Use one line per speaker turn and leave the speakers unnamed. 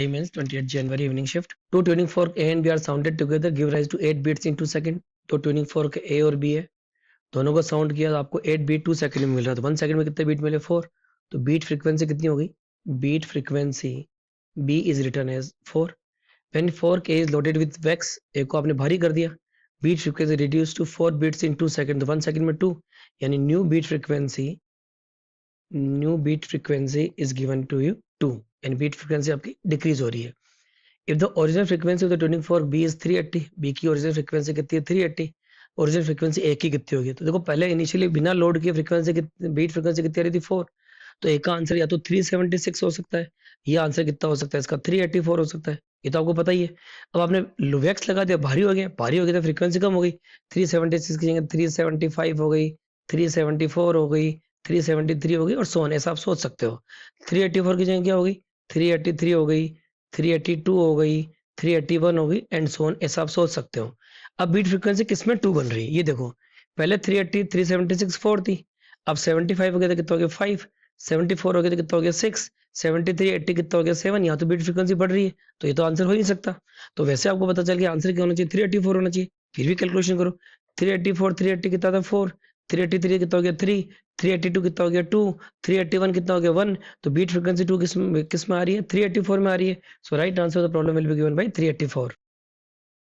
means 28th January evening shift. Two tuning fork A and B are sounded together give rise to 8 beats in 2 seconds. तो tuning fork A और B है, दोनों को sound किया तो आपको 8 beat 2 second में मिल रहा है। तो 1 सेकंड में कितने बीट मिले? 4। तो बीट फ्रीक्वेंसी कितनी होगी? Beat frequency B is written as 4. When fork A is loaded with wax, A को आपने भारी कर दिया, beat frequency reduce to 4 beats in 2 second. तो 1 सेकंड में 2, यानी new beat frequency is given to you 2, यानी बीट फ्रीक्वेंसी आपकी डिक्रीज हो रही है। If the original frequency of the tuning fork B is 380, B की ओरिजिनल फ्रीक्वेंसी कितनी है? 380। ओरिजिनल फ्रीक्वेंसी ए की कितनी होगी? तो देखो पहले इनिशियली बिना लोड की फ्रीक्वेंसी कितनी, बीट फ्रीक्वेंसी कितनी आ रही थी? 4। तो ए का आंसर या तो 376 हो सकता है, या आंसर कितना हो सकता है इसका? 384 हो सकता है। ये तो आपको पता ही है। अब आपने वैक्स लगा दिया, भारी हो गया, भारी हो गया तो फ्रीक्वेंसी कम हो गई, 376 की जगह 375 हो गई, 374 हो गई, 373 हो गई, और सो ऑन। ऐसा आप सोच सकते हो। 384 की जगह क्या हो गई? 383 हो गई, 382 हो गई, 381 हो गई, एंड सो ऑन। ऐसा आप सोच सकते हो। अब बीट फ्रीक्वेंसी किसमें 2 बन रही है? ये देखो, पहले 380 376 4 थी, अब 75 हो गया तो कितना हो गया? 5, 74 हो गया तो कितना हो गया? 6, 73 80 कितना हो गया? 7। यहाँ तो बीट फ्रीक्वेंसी बढ़ रही है, तो ये तो आंसर हो ही नहीं सकता। तो वैसे आपको पता चल गया आंसर क्या होना चाहिए? 384 होना चाहिए। फिर भी कैलकुलेशन करो, 384 380 कितना था? 4, 383 कितना हो गया? 3, 382 कितना हो गया? 2, 381 कितना हो गया? 1। तो बीट फ्रीक्वेंसी 2 किस में आ रही है? 384 में आ रही है। So right answer the problem will be given by 384।